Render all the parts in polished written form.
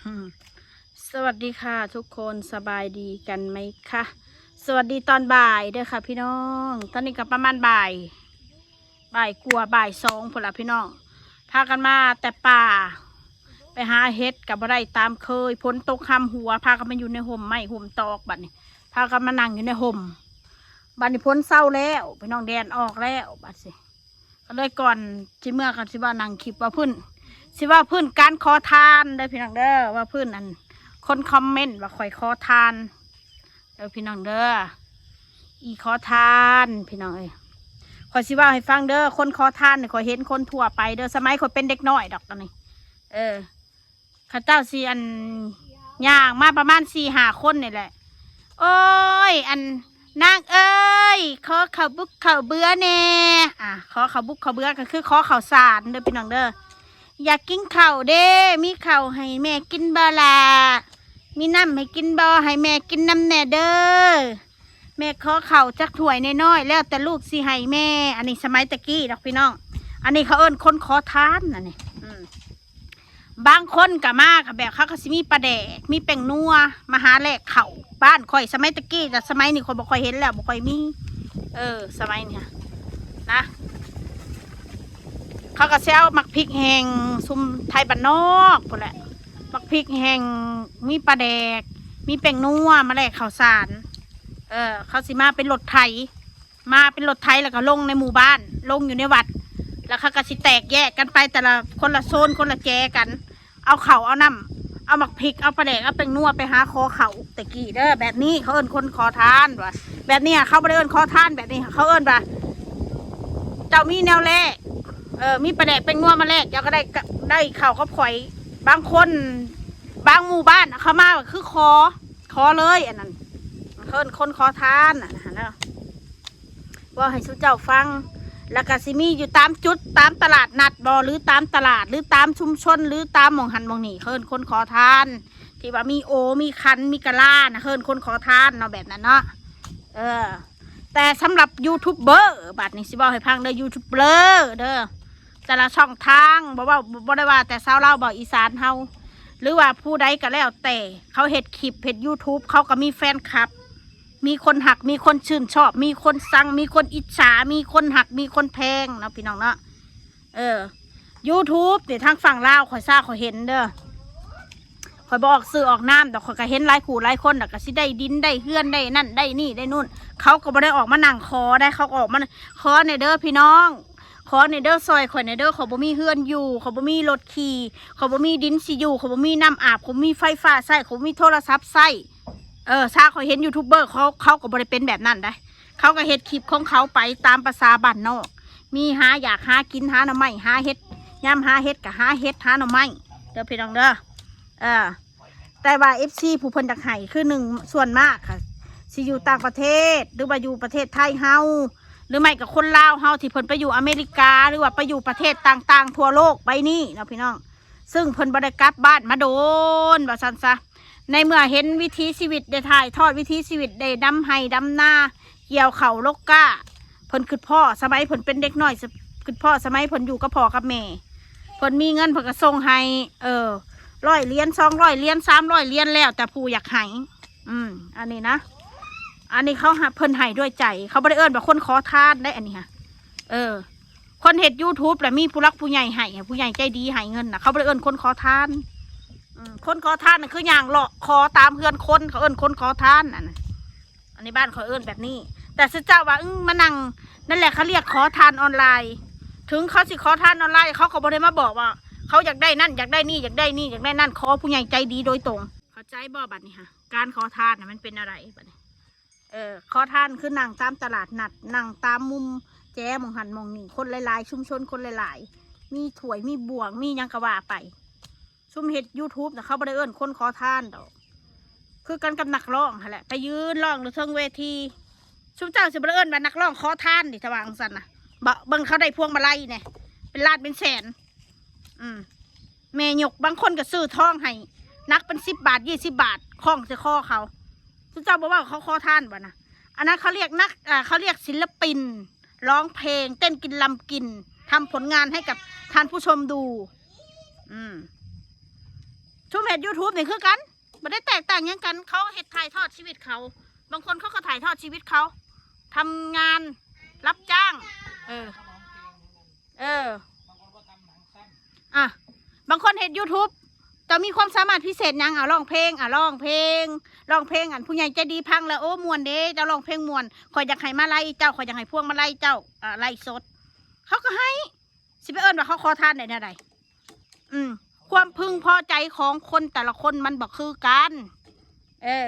อืมสวัสดีค่ะทุกคนสบายดีกันไหมคะสวัสดีตอนบ่ายเด้อค่ะพี่น้องตอนนี้ก็ประมาณบ่ายกลัวบ่ายสองพอละพี่น้องพากันมาแต่ป่าไปหาเห็ดกับอะไรตามเคยพ้นตกคำหัวพากันมาอยู่ในห่มไม้ห่มตอกบัดนี้พากันมานั่งอยู่ในห่มบัดนี้พ้นเศร้าแล้วพี่น้องแดนออกแล้วบัดสิก็เลยก่อนที่เมื่อกันสิว่านั่งคลิปว่าพื้นสิว่าพื้นการขอทานได้พี่น้องเด้อว่าพื้นอันคนคอมเมนต์ว่าข่อยขอทานเด้อพี่น้องเด้ออีขอทานพี่น้องเอ้ยข่อยสิว่าให้ฟังเด้อคนขอทานเนี่ยข่อยเห็นคนทั่วไปเด้อสมัยข่อยเป็นเด็กน้อยดอกตอนนี้ข้าเจ้าสิอันย่างมาประมาณ4-5 คนนี่แหละโอ้ยอันนางเอ้ยขอข้าวบุกข้าวเบื่อแน่ขอข้าวบุกข้าวเบื่อก็คือขอข้าวสารเด้อพี่น้องเด้ออยากกินข้าวเด้มีข้าวให้แม่กินบ่ล่ะมีน้ำให้กินบ่ให้แม่กินน้ำแน่เด้อแม่ขอข้าวจักถ้วยน้อยๆแล้วแต่ลูกสิให้แม่อันนี้สมัยตะกี้ดอกพี่น้องอันนี้เขาเอิ้นคนขอทานน่ะนี่บางคนก็มาค่ะแบบเขาก็สิมีปลาแดกมีแป้งนัวมาหาแลกเข่าบ้านข่อยสมัยตะกี้แต่สมัยนี้คนบ่ค่อยเห็นแล้วบ่ค่อยมีสมัยนี้นะเขาก็เซลมักพริกแห้งซุ่มไทยบ้านนอกพอแหละมักพริกแห้งมีปลาแดกมีแป้งนัวมาแลกข้าวสารเขาสิมาเป็นรถไถแล้วก็ลงในหมู่บ้านลงอยู่ในวัดแล้วเขาก็สิแตกแยกกันไปแต่ละคนละโซนคนละแจกันเอาเข่าเอาน้ำเอาหมักพริกเอาปลาแดกเอาแป้งนัวไปหาคอเข่าตะกี้เด้อแบบนี้เขาเอิ้นคนขอทานว่ะแบบนี้เขาไม่ได้เอิ้นขอทานแบบนี้เขาเอิ้นว่าเจ้ามีแนวแรกมีปลาแดกแป้งนัวมาแลกเจ้าก็ได้เข่าก็ข่อยบางคนบางหมู่บ้านเขามาคือขอเลยอันนั้นเขาเอิ้นคนขอทานนะว่าให้สุเจ้าฟังแล้วก็สิมีอยู่ตามจุดตามตลาดนัดบ่หรือตามตลาดหรือตามชุมชนหรือตามหม่องหันหม่องนี่เฮิรนคนขอทานที่ว่ามีโอมีคันมีกะลานะเฮิรนคนขอทานเนาะแบบนั้นเนาะแต่สำหรับยูทูบเบอร์บัดนี้สิบอกให้พังเด้อยูทูบเบอร์เด้อแต่ละช่องทางบอกว่าบ่ได้ว่าแต่ชาวลาวบอกอีสานเฮาหรือว่าผู้ใดก็แล้วแต่เขาเฮ็ดคลิปเฮ็ด YouTube เขาก็มีแฟนคลับมีคนหักมีคนชื่นชอบมีคนสั่งมีคนอิจฉามีคนหักมีคนแพงเนาะพี่น้องเนาะYouTube เดี๋ยวทางฝั่งลาวข่อยซ่าข่อยเห็นเด้อข่อยบอกซื้อออกน้ำแต่ข่อยก็เห็นหลายขู่หลายคนแต่ก็สิได้ดินได้เฮือนได้นั่นได้นี่ได้นู่นเขาก็บ่ได้ออกมานั่งคอได้เขาออกมาคอในเด้อพี่น้องขอในเด้อซอยข่อยในเด้อเขาบ่มีเฮือนอยู่เขาบ่มีรถขี่เขาบ่มีดินสิอยู่เขาบ่มีน้ำอาบเขาบ่มีไฟฟ้าใช้เขาบ่มีโทรศัพท์ใช้ซาเขาเห็นยูทูบเบอร์เขาก็บริเป็นแบบนั้นได้เขาก็เฮ็ดคลิปของเขาไปตามภาษาบ้านนอกมีหาอยากหากินหาหน่อไม้หาเห็ดย่ำหาเห็ดกับหาเห็ดหาหน่อไม้เด้อพี่น้องเด้อแต่ว่าFCผู้เพิ่นจักไห้คือหนึ่งส่วนมากค่ะสิอยู่ต่างประเทศหรือว่าอยู่ประเทศไทยเฮาหรือไม่กับคนลาวเฮาที่เพิ่นไปอยู่อเมริกาหรือว่าไปอยู่ประเทศต่างๆทั่วโลกไปนี่เนาะพี่น้องซึ่งเพิ่นบ่ได้กลับบ้านมาโดนว่าซั่นซะในเมื่อเห็นวิถีชีวิตได้ถ่ายทอดวิถีชีวิตได้ดำไห้ดำนาเกี่ยวเข่าลกก้าเพิ่นคือพ่อสมัยเพิ่นเป็นเด็กน้อยคือพ่อสมัยเพิ่นอยู่กับพ่อกับแม่เพิ่นมีเงินเพิ่นก็ส่งให้100 เหรียญ200 เหรียญ300 เหรียญแล้วแต่ผู้อยากให้อันนี้นะอันนี้เขาเพิ่นให้ด้วยใจเขาไม่ได้เอิ้นว่าคนขอทานได้อันนี้ค่ะคนเฮ็ด YouTube แล้วมีผู้รักผู้ใหญ่ให้ผู้ใหญ่ใจดีให้เงินนะเขาไม่ได้เอิ้นคนขอทานคนขอทานน่ะคืออย่างเลาะคอตามเพื่อนคนเขาเอิ้นคนขอทานอันนี้บ้านเขาเอิ้นแบบนี้แต่สิเจ้าว่ามานั่งนั่นแหละเขาเรียกขอทานออนไลน์ถึงเขาสิขอทานออนไลน์เขาก็บ่ได้มาบอกว่าเขาอยากได้นั่นอยากได้นี่อยากได้นี่อยากได้นั่นขอผู้ใหญ่ใจดีโดยตรงเข้าใจบ่บัดนี้ค่ะการขอทานมันเป็นอะไรบัดนี้ขอทานคือนั่งตามตลาดนัดนั่งตามมุมแจ้มองหันมองนี่คนหลายๆชุมชนคนหลายๆมีถ้วยมีบ่วงมียังกะว่าไปชุมเห็ด YouTube แต่เขาบริเอิญคนขอทานดอกคือกันกับนักร้องแหละไปยืนร้องหรือเทิงเวทีชุมเจ้าจะบริเอิญแบบนักร้องขอทานดิทวางสันนะเบิ่งเขาได้พวงมาลัยเนี่ยเป็นล้านเป็นแสนแม่หยกบางคนก็ซื้อทองให้นักเป็น10 บาท20 บาทคล้องจะข้อเขาชุมเจ้าบอกว่าเขาขอทานบ่นะอันนั้นเขาเรียกเขาเรียกศิลปินร้องเพลงเต้นกินลำกินทำผลงานให้กับท่านผู้ชมดู ชุมเห็ด YouTube นี่คือกันไม่ได้แตกต่างยังกันเขาเห็ดถ่ายทอดชีวิตเขาบางคนเขาก็ถ่ายทอดชีวิตเขาทำงานรับจ้างอ่ะบางคนเห็น YouTube จะมีความสามารถพิเศษยังร้องเพลงร้องเพลงอันผู้ใหญ่ใจดีพังแล้วโอ้มวนเด้เจ้าร้องเพลงมวนคอยอยากให้มาไล่เจ้าคอยอยากให้พวงมาไล่เจ้าไล่สดเขาก็ให้สิไปเอิญว่าเขาขอทานได้เนี่ยใดความพึงพอใจของคนแต่ละคนมันบอกคือกัน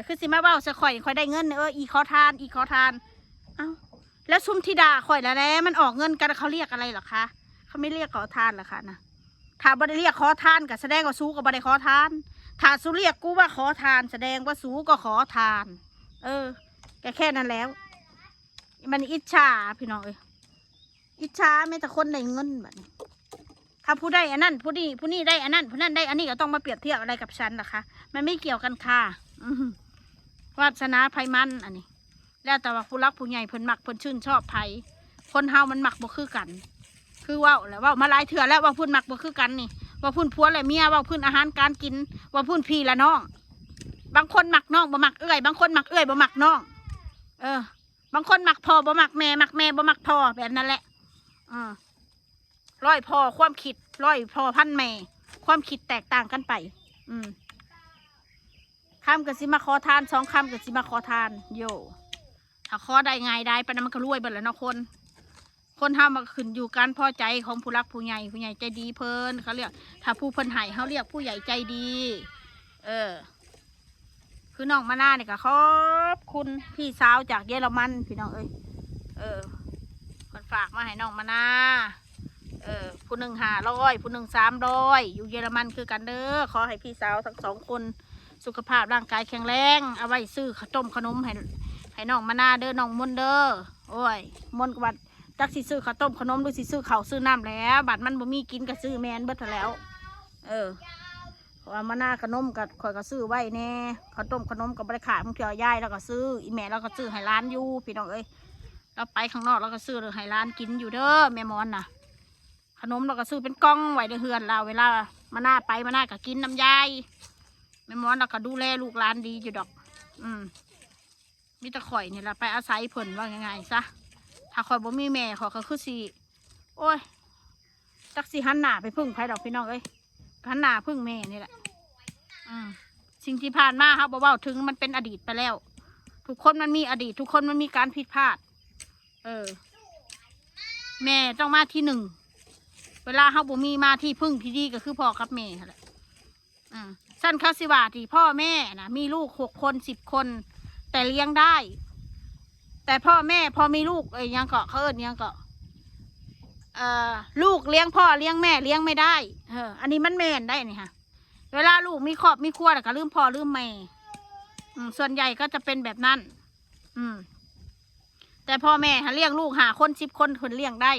คือสิมาเบ้าจะคอยได้เงินอีขอทานเอ้าแล้วซุมธิดาคอยแล้วมันออกเงินกันเขาเรียกอะไรหรอคะเขาไม่เรียกขอทานหรอคะนะถ้าบ่ได้เรียกขอทานก็แสดงว่าสู้ก็บ่ได้ขอทานถ้าสู้เรียกกูว่าขอทานแสดงว่าสู้ก็ขอทานแค่นั้นแล้วมันอิจฉาพี่น้องอิจฉาไม่แต่คนได้เงินแบบนี้ถ้าผู้ได้อันนั้นผู้นี้ได้อันนั้นผู้นั้นได้อันนี้ก็ต้องมาเปรียบเทียบอะไรกับฉันนะคะมันไม่เกี่ยวกันค่ะวาสนาไพมันอันนี้แล้วแต่ว่าผู้รักผู้ใหญ่เพิ่นมักเพิ่นชื่นชอบไผคนเฮามันมักบ่คือกันคือว่าแล้วว่ามาหลายเถื่อแล้วว่าพุ่นมักบ่คือกันนี่ว่าพุ่นผัวและเมียว่าพุ่นอาหารการกินว่าพุ่นพี่ละน้องบางคนมักน้องบ่มักเอื้อยบางคนมักเอื้อยบ่มักน้องบางคนมักพ่อบ่มักแม่มักแม่บ่มักพ่อแบบนั้นแหละร้อยพ่อความคิดร้อยพ่อพันแม่ความคิดแตกต่างกันไปคำกับสิมาขอทาน2 คำกับสิมาขอทานโยถ้าขอได้ไงได้ปะนั้นมันก็รวยไปแล้วเนาะคนห้ามมาขึ้นอยู่การพอใจของผู้รักผู้ใหญ่ใจดีเพิ่นเขาเรียกถ้าผู้เพิ่นให้เขาเรียกผู้ใหญ่ใจดีคือน้องมาหน้าเนี่ยก็ขอบคุณพี่สาวจากเยอรมันพี่น้องคนฝากมาให้น้องมาหน้าผู้หนึ่ง500ผู้หนึ่ง300อยู่เยอรมันคือกันเด้อขอให้พี่สาวทั้ง2 คนสุขภาพร่างกายแข็งแรงเอาไว้ซื้อขนมให้น้องมาหน้าเด้อน้องมนเด้อโอ้ยมนกบัดจักสิซื้อข้าวต้มขนมหรือสิซื้อข้าวซื้อน้ำแล้วบัดมันบ่มีกินก็ซื้อแมนเบิดแล้วว่ามาหน้าขนมกับข่อยก็ซื้อไว้แน่ข้าวต้มขนมกับบริขารมึงเกี่ยวยายแล้วก็ซื้ออีแม่แล้วก็ซื้อให้ร้านอยู่พี่น้องเราไปข้างนอกเราก็ซื้อให้ร้านกินอยู่เด้อแม่มอนน่ะขนมเราก็ซื้อเป็นกล่องไว้ในเฮือนเราเวลามาหน้าไปมาหน้าก็กินน้ำยายแม่มอนเราก็ดูแลลูกหลานดีอยู่ดอกมีแต่ข่อยนี่แหละไปอาศัยเพิ่นว่าไงซะถ้าข่อยบ่มีแม่ข่อยก็คือสิโอ้ยจักสิหันหน้าไปพึ่งไผดอกพี่น้องหันหน้าพึ่งแม่นี่แหละสิ่งที่ผ่านมาครับบ่เว้าถึงมันเป็นอดีตไปแล้วทุกคนมันมีอดีตทุกคนมันมีการผิดพลาดแม่ต้องมาที่ 1เวลาเขาบ่มีมาที่พึ่งที่ดีก็คือพ่อกับแม่แหละสั้นคาสิวาที่พ่อแม่นะมีลูก6 คน10 คนแต่เลี้ยงได้แต่พ่อแม่พอมีลูกยังเกาะเขายังเกาะลูกเลี้ยงพ่อเลี้ยงแม่เลี้ยงไม่ได้อันนี้มันแม่นได้นี่ค่ะเวลาลูกมีครอบมีครัวแต่ก็ลืมพ่อลืมแม่ส่วนใหญ่ก็จะเป็นแบบนั้นแต่พ่อแม่เลี้ยงลูก5 คน10 คนเพิ่นเลี้ยงได้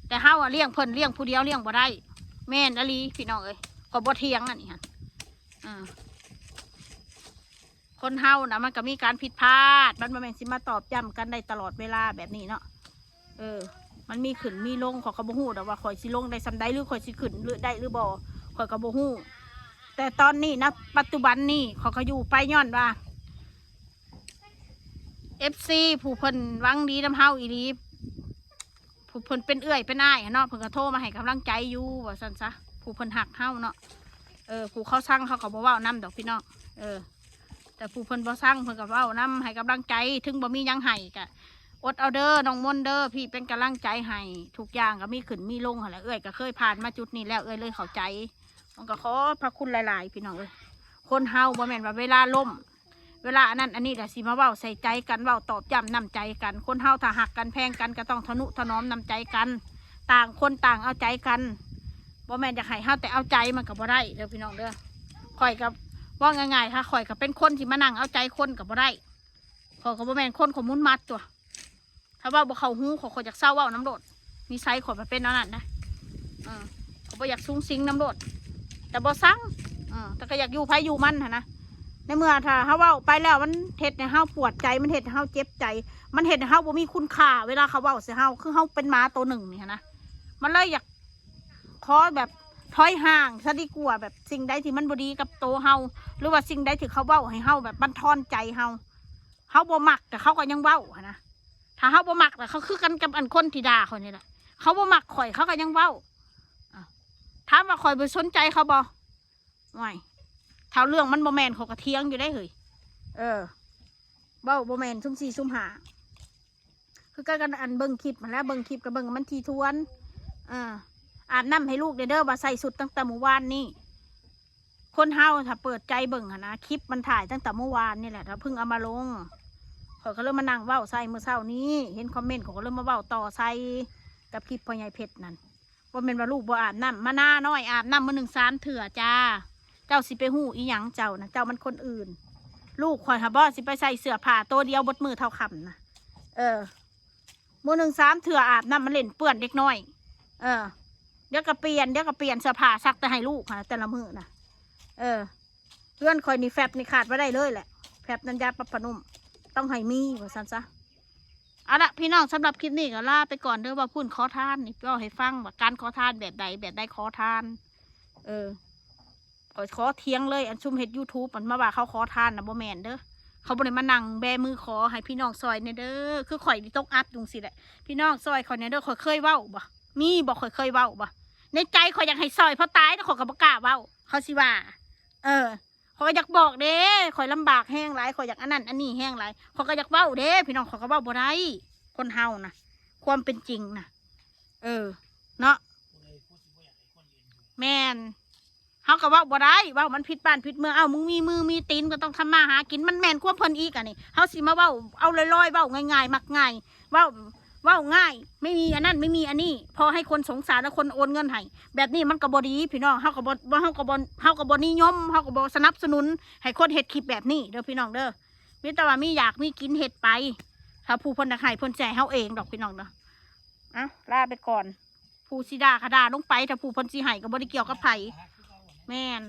แต่เฮาเลี้ยงเพิ่นเลี้ยงผู้เดียวเลี้ยงบ่ได้แม่นอลีพี่น้องก็บ่เถียงอันนี้ค่ะคนเฮานะมันก็มีการผิดพลาดมันบ่แม่นสิมาตอบย้ำกันได้ตลอดเวลาแบบนี้เนาะมันมีขึ้นมีลงขอยก็บ่ฮู้ดอกว่าข่อยสิลงได้ซำใดหรือข่อยสิขึ้นหรือได้หรือบ่ข่อยก็บ่ฮู้แต่ตอนนี้นะปัจจุบันนี้ข่อยก็อยู่ไปย้อนว่า FC ผู้เพิ่นหวังดีนำเฮาอีหลีผู้เพิ่นเป็นเอื้อยเป็นอ้ายเนาะเพิ่นก็โทรมาให้กำลังใจอยู่ว่าซั่นซะผู้เพิ่นหักเฮาเนาะผู้เขาสั่งเขาก็บ่เว้านำดอกพี่น้องแต่ผู้เพิ่นบ่สั่งเพิ่นก็เว้านำให้กำลังใจถึงบ่มียังให้ก็อดเอาเด้อน้องมนเด้อพี่เป็นกำลังใจให้ทุกอย่างก็มีขึ้นมีลงหั่นแหละก็เคยผ่านมาจุดนี้แล้วเลยเข้าใจมันก็ขอพระคุณหลายๆพี่น้องคนเฮาบ่แม่นว่าเวลาล้มเวลาอันนั้นอันนี้แต่สิมาเว้าใส่ใจกันเว้าตอบย้ำนำใจกันคนเฮาถ้าหักกันแพงกันก็ต้องทนุถนอมนำใจกันต่างคนต่างเอาใจกันบ่แม่นอยากให้เฮาแต่เอาใจมันก็บ่ได้เด้อพี่น้องเด้อข่อยกับว่าง่ายๆค่ะข่อยก็เป็นคนที่มานั่งเอาใจคนก็บ่ได้ข่อยก็บ่แม่นคนขมุนมัดตัวถ้าว่าบ่เข้าหูข่อยอยากเศร้าเว้าน้ำโดดนิสัยข่อยมันเป็นนั่นนะข่อยบ่อยากซุ้งซิงน้ำโดดแต่บ่สั่งแต่ก็อยากอยู่ไผอยู่มันนะในเมื่อถ้าเฮาเว้าไปแล้วมันเฮ็ดให้เฮาปวดใจมันเฮ็ดให้เฮาเจ็บใจมันเฮ็ดให้เฮาบ่มีคุณค่าเวลาเขาเว้าใส่เฮาคือเฮาเป็นหมาตัวหนึ่งนี่นะมันเลยอยากขอแบบ ถอยห่างซะดีกว่าแบบสิ่งใดที่มันบ่ดีกับโตเฮาหรือว่าสิ่งใดที่เขาเว้าให้เฮาแบบบั่นทอนใจเฮาบ่มักแต่เขาก็ยังเว้านะถ้าเฮาบ่มักแต่เขาคือกันกับอันคนที่ด่าเขานี่แหละเขาบ่มักข่อยเขาก็ยังเว้าถามว่าข่อยบ่สนใจเขาบ่ไม่ถ้าเรื่องมันบ่แม่นเขาก็เถียงอยู่ได้เฮ้ยเว้าบ่แม่นซุ่มสี่ซุ่มหาคือกันอันเบิ่งคลิปมาแล้วเบิ่งคลิปกับเบิ่งมันทีทวนอาบน้ำให้ลูกเด้อว่าใส่สุดตั้งแต่เมื่อวานนี่คนเฮาถ้าเปิดใจเบิ่งนะคลิปมันถ่ายตั้งแต่เมื่อวานนี่แหละถ้าเพิ่งเอามาลงเขาก็เริ่มมานั่งเว้าใส่เมื่อเช้านี้เห็นคอมเมนต์เขาก็เริ่มมาเว้าต่อใส่กับคลิปพ่อใหญ่เพชรนั่นว่าเป็นว่าลูกบ่อาบน้ำมาหน้าน้อยอาบน้ำมื้อ1-3 เถื่อจ้าเจ้าสิไปหู้อีหยังเจ้านะเจ้ามันคนอื่นลูกข่อยหาบ่สิไปใส่เสื้อผ้าตัวเดียวบดมือเท่าคำนะมื้อ1-3 เถื่ออาบน้ำมันเล่นเปื้อนเด็กน้อยเดี๋ยวก็เปลี่ยนเสื้อผ้าซักแต่ให้ลูกค่ะแต่ละมื้อนะเพื่อนคอยนี่แฟบนี่ขาดไว้ได้เลยแหละแฟบนันยาปรับผ้านุ่มต้องให้มีว่าซั่นซะเอาละพี่น้องสำหรับคลิปนี้ก็ลาไปก่อนเด้อว่าพูดขอทานนี่ก็ให้ฟังว่าการขอทานแบบใดขอทานขอเทียงเลยอันซุ่มเฮ็ด YouTube มันมาว่าเขาขอทานนะบ่แม่นเด้อเขาบ่ได้มานั่งแบมือขอให้พี่น้องซอยเนี่ยเด้อคือข่อยนี่ตกอัพจังซี่แหละพี่น้องซอยข่อยเนี่ยเด้อข่อยเคยเว้าบ่มีบ่ข่อยเคยเว้าบ่ในใจข่อยอยากให้ซอยเพราะตายแต่ข่อยก็บ่กล้าเว้าเขาสิว่าข่อยอยากบอกเด้ข่อยลำบากแห้งหลายข่อยอยากอันนั้นอันนี้แห้งหลายข่อยก็อยากเว้าเด้พี่น้องข่อยก็เว้าบ่ได้คนเฮานะความเป็นจริงนะเนาะแม่นเฮาก็เว้าบ่ได้เว้ามันผิดบ้านผิดเมืองมึงมีมือมีตีนก็ต้องทำมาหากินมันแม่นความเพิ่นอีกอันนี้เฮาสิมาเว้าเอาลอยๆเว้าง่ายๆมักง่ายเว้าง่ายไม่มีอันนั้นไม่มีอันนี้พอให้คนสงสารแล้วคนโอนเงินให้แบบนี้มันก็บ่ดีพี่น้องเฮาก็บ่นิยมเฮาก็บ่สนับสนุนให้คนเฮ็ดคลิปแบบนี้เด้อพี่น้องเด้อมีแต่ว่ามีอยากมีกินเฮ็ดไปถ้าผู้เพิ่นให้เพิ่นแจกเฮาเองดอกพี่น้องเด้อลาไปก่อนผู้สิด่าก็ด่าลงไปถ้าผู้เพิ่นสิให้ก็บ่ได้เกี่ยวกับไผแม่น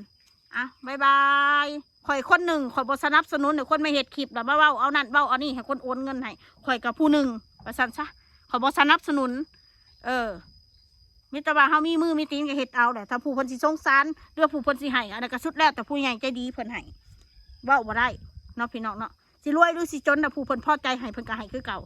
บ๊ายบายข่อยคนหนึ่งข่อยบ่สนับสนุนให้คนไม่เฮ็ดคลิปแล้วมาเว้าเอานั่นเว้าเอานี่ให้คนโอนเงินให้ข่อยกับผู้หนึ่งว่าซั่นซะข่อยบ่สนับสนุนมีแต่ว่าเฮามีมือมีตีนก็เฮ็ดเอาแหละถ้าผู้เพิ่นสิสงสารหรือผู้เพิ่นสิให้อันนั้นก็สุดแล้วแต่ผู้ใหญ่ใจดีเพิ่นให้เว้าบ่ได้เนาะพี่น้องเนาะสิรวยหรือสิจนน่ะผู้เพิ่นพอใจให้เพิ่นก็ให้คือเก่า